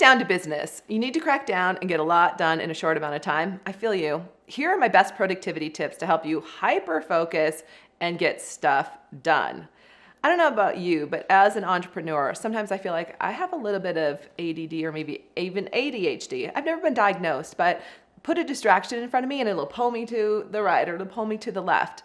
down to business. You need to crack down and get a lot done in a short amount of time. I feel you. Here are my best productivity tips to help you hyper-focus and get stuff done. I don't know about you, but as an entrepreneur, sometimes I feel like I have a little bit of ADD or maybe even ADHD. I've never been diagnosed, but put a distraction in front of me and it'll pull me to the right or it'll pull me to the left.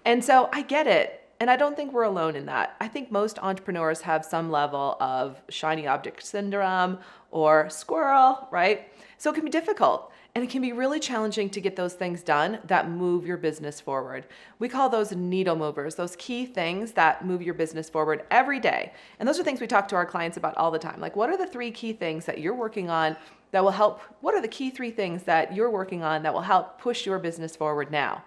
And so I get it. And I don't think we're alone in that. I think most entrepreneurs have some level of shiny object syndrome or squirrel, right? So it can be difficult and it can be really challenging to get those things done that move your business forward. We call those needle movers, those key things that move your business forward every day. And those are things we talk to our clients about all the time. Like, what are the 3 key things that you're working on that will help? What are the key 3 things that you're working on that will help push your business forward now?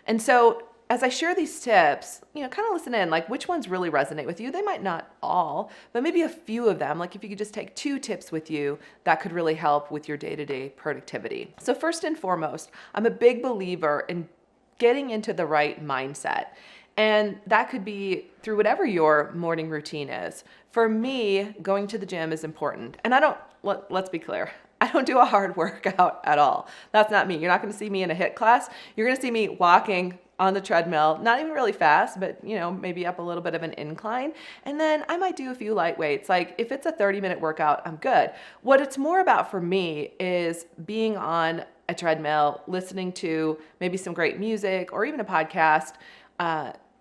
And so as I share these tips, kind of listen in, like which ones really resonate with you. They might not all, but maybe a few of them. Like if you could just take 2 tips with you that could really help with your day-to-day productivity. So first and foremost, I'm a big believer in getting into the right mindset. And that could be through whatever your morning routine is. For me, going to the gym is important. And let's be clear, I don't do a hard workout at all. That's not me. You're not going to see me in a HIIT class. You're going to see me walking on the treadmill, not even really fast, but maybe up a little bit of an incline. And then I might do a few light weights. Like if it's a 30-minute workout, I'm good. What it's more about for me is being on a treadmill, listening to maybe some great music or even a podcast,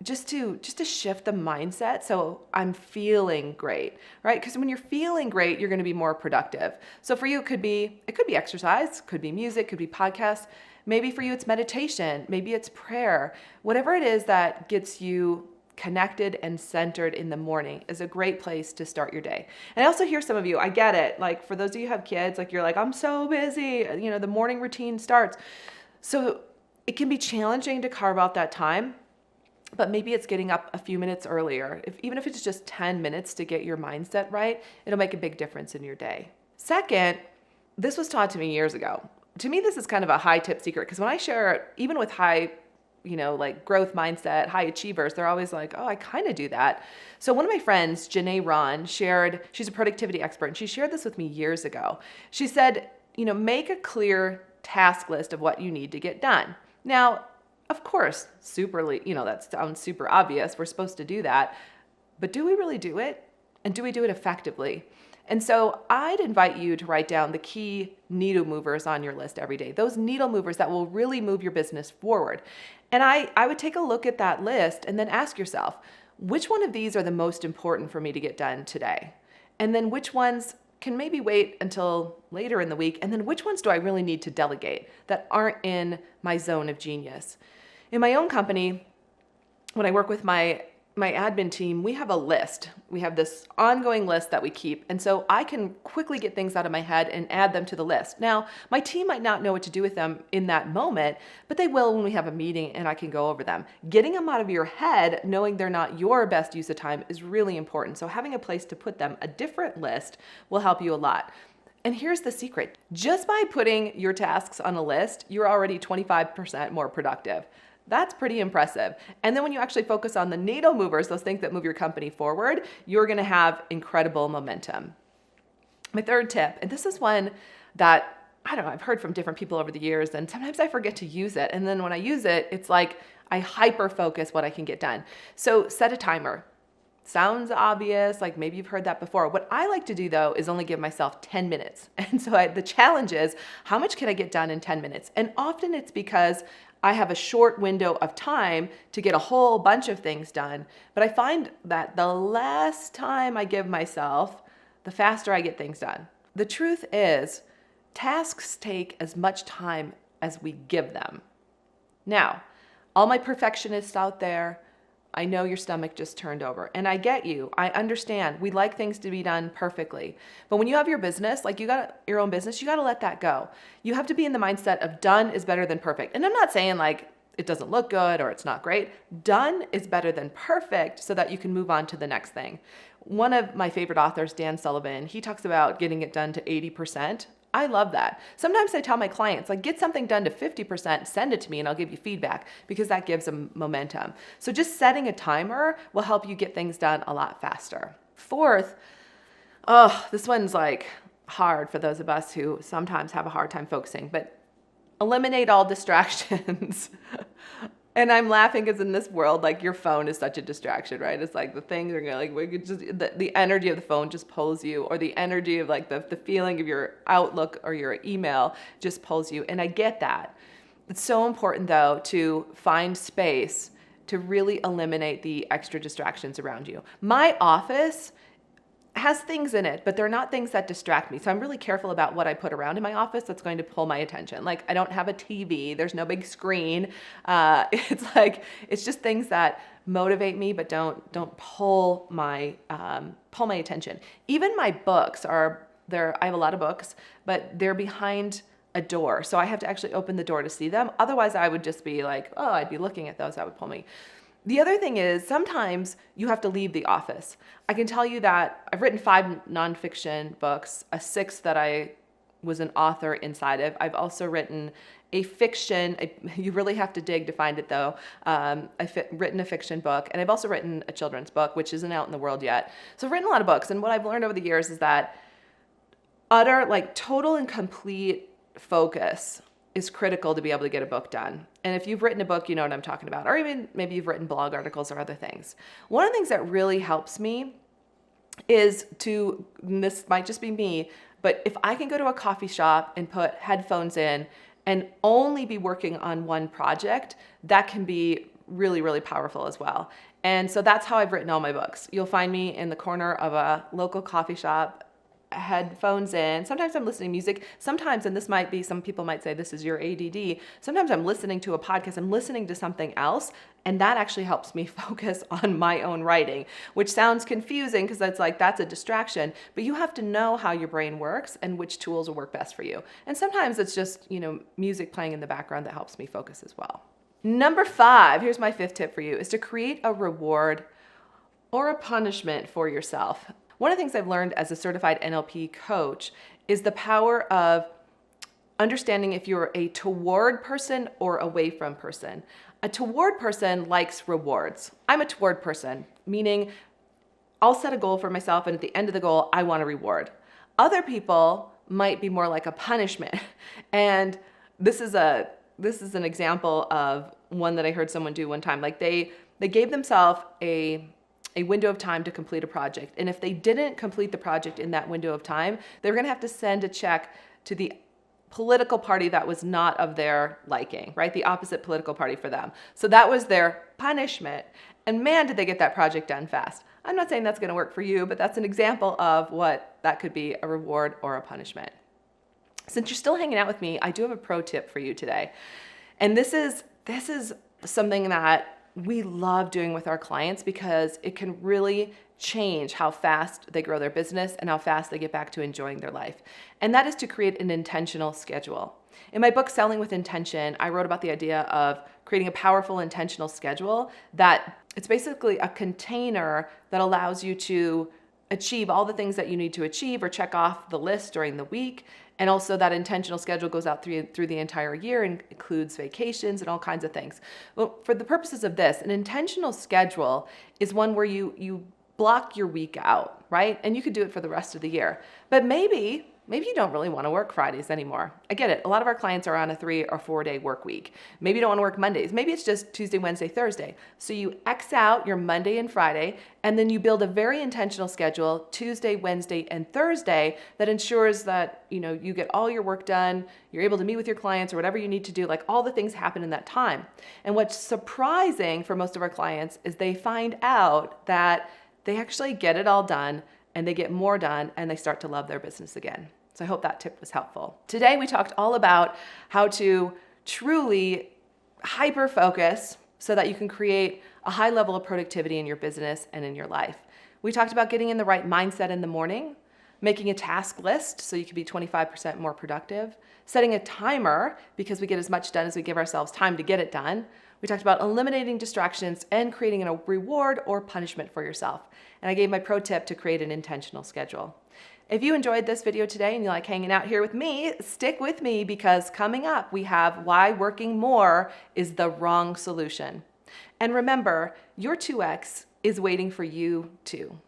just to shift the mindset so I'm feeling great, right? Because when you're feeling great, you're going to be more productive. So for you, it could be exercise, could be music, could be podcasts. Maybe for you, it's meditation. Maybe it's prayer. Whatever it is that gets you connected and centered in the morning is a great place to start your day. And I also hear some of you, I get it. Like for those of you who have kids, like you're like, I'm so busy. The morning routine starts. So it can be challenging to carve out that time, but maybe it's getting up a few minutes earlier. Even if it's just 10 minutes to get your mindset right, it'll make a big difference in your day. Second, this was taught to me years ago. To me, this is kind of a high tip secret because when I share it, even with high, like growth mindset, high achievers, they're always like, oh, I kind of do that. So one of my friends, Janae Ron, she's a productivity expert, and she shared this with me years ago. She said, make a clear task list of what you need to get done. Now, of course, that sounds super obvious. We're supposed to do that. But do we really do it? And do we do it effectively? And so I'd invite you to write down the key needle movers on your list every day, those needle movers that will really move your business forward. And I would take a look at that list and then ask yourself, which one of these are the most important for me to get done today? And then which ones can maybe wait until later in the week? And then which ones do I really need to delegate that aren't in my zone of genius? In my own company, when I work with my admin team, we have a list. We have this ongoing list that we keep. And so I can quickly get things out of my head and add them to the list. Now, my team might not know what to do with them in that moment, but they will when we have a meeting and I can go over them. Getting them out of your head, knowing they're not your best use of time, is really important. So having a place to put them, a different list, will help you a lot. And here's the secret. Just by putting your tasks on a list, you're already 25% more productive. That's pretty impressive. And then when you actually focus on the needle movers, those things that move your company forward, you're going to have incredible momentum. My third tip, and this is one that I've heard from different people over the years, and sometimes I forget to use it. And then when I use it, it's like I hyper focus what I can get done. So set a timer. Sounds obvious, like maybe you've heard that before. What I like to do though is only give myself 10 minutes. And so the challenge is, how much can I get done in 10 minutes? And often it's because I have a short window of time to get a whole bunch of things done. But I find that the less time I give myself, the faster I get things done. The truth is, tasks take as much time as we give them. Now, all my perfectionists out there, I know your stomach just turned over, and I get you. I understand. We like things to be done perfectly. But when you have your business, like you got your own business, you got to let that go. You have to be in the mindset of done is better than perfect. And I'm not saying like it doesn't look good or it's not great. Done is better than perfect so that you can move on to the next thing. One of my favorite authors, Dan Sullivan, he talks about getting it done to 80%. I love that. Sometimes I tell my clients, like, get something done to 50%, send it to me and I'll give you feedback, because that gives them momentum. So just setting a timer will help you get things done a lot faster. Fourth, this one's like hard for those of us who sometimes have a hard time focusing, but eliminate all distractions. And I'm laughing because in this world, like your phone is such a distraction, right? It's like the things are going we could just, the energy of the phone just pulls you, or the energy of like the feeling of your Outlook or your email just pulls you. And I get that. It's so important though to find space to really eliminate the extra distractions around you. My office has things in it, but they're not things that distract me. So I'm really careful about what I put around in my office that's going to pull my attention. Like I don't have a TV, there's no big screen. It's just things that motivate me, but don't pull my attention. Even my books are there. I have a lot of books, but they're behind a door. So I have to actually open the door to see them. Otherwise I would just be like, oh, I'd be looking at those. That would pull me. The other thing is sometimes you have to leave the office. I can tell you that I've written 5 nonfiction books, a 6th that I was an author inside of. I've also written a fiction. You really have to dig to find it though. I've written a fiction book, and I've also written a children's book, which isn't out in the world yet. So I've written a lot of books, and what I've learned over the years is that total and complete focus is critical to be able to get a book done. And if you've written a book, you know what I'm talking about, or even maybe you've written blog articles or other things. One of the things that really helps me is and this might just be me, but if I can go to a coffee shop and put headphones in and only be working on one project, that can be really, really powerful as well. And so that's how I've written all my books. You'll find me in the corner of a local coffee shop, headphones in. Sometimes I'm listening to music. Sometimes, and this might be, some people might say this is your ADD. Sometimes I'm listening to a podcast. I'm listening to something else. And that actually helps me focus on my own writing, which sounds confusing because that's a distraction, but you have to know how your brain works and which tools will work best for you. And sometimes it's just, music playing in the background that helps me focus as well. Number 5, here's my 5th tip for you, is to create a reward or a punishment for yourself. One of the things I've learned as a certified NLP coach is the power of understanding if you're a toward person or away from person. A toward person likes rewards. I'm a toward person, meaning I'll set a goal for myself, and at the end of the goal, I want a reward. Other people might be more like a punishment. And this is an example of one that I heard someone do one time. Like they gave themselves a window of time to complete a project. And if they didn't complete the project in that window of time, they were going to have to send a check to the political party that was not of their liking, right? The opposite political party for them. So that was their punishment. And man, did they get that project done fast. I'm not saying that's going to work for you, but that's an example of what that could be, a reward or a punishment. Since you're still hanging out with me, I do have a pro tip for you today. And this is something that we love doing with our clients because it can really change how fast they grow their business and how fast they get back to enjoying their life. And that is to create an intentional schedule. In my book, Selling with Intention, I wrote about the idea of creating a powerful intentional schedule that it's basically a container that allows you to achieve all the things that you need to achieve or check off the list during the week. And also that intentional schedule goes out through the entire year and includes vacations and all kinds of things. Well, for the purposes of this, an intentional schedule is one where you block your week out, right? And you could do it for the rest of the year. But maybe you don't really want to work Fridays anymore. I get it. A lot of our clients are on a 3 or 4 day work week. Maybe you don't want to work Mondays. Maybe it's just Tuesday, Wednesday, Thursday. So you X out your Monday and Friday, and then you build a very intentional schedule, Tuesday, Wednesday, and Thursday, that ensures that, you get all your work done, you're able to meet with your clients or whatever you need to do, like all the things happen in that time. And what's surprising for most of our clients is they find out that they actually get it all done and they get more done and they start to love their business again. So I hope that tip was helpful. Today we talked all about how to truly hyper-focus so that you can create a high level of productivity in your business and in your life. We talked about getting in the right mindset in the morning, making a task list so you can be 25% more productive, setting a timer because we get as much done as we give ourselves time to get it done. We talked about eliminating distractions and creating a reward or punishment for yourself. And I gave my pro tip to create an intentional schedule. If you enjoyed this video today and you like hanging out here with me, stick with me because coming up we have why working more is the wrong solution. And remember, your 2X is waiting for you too.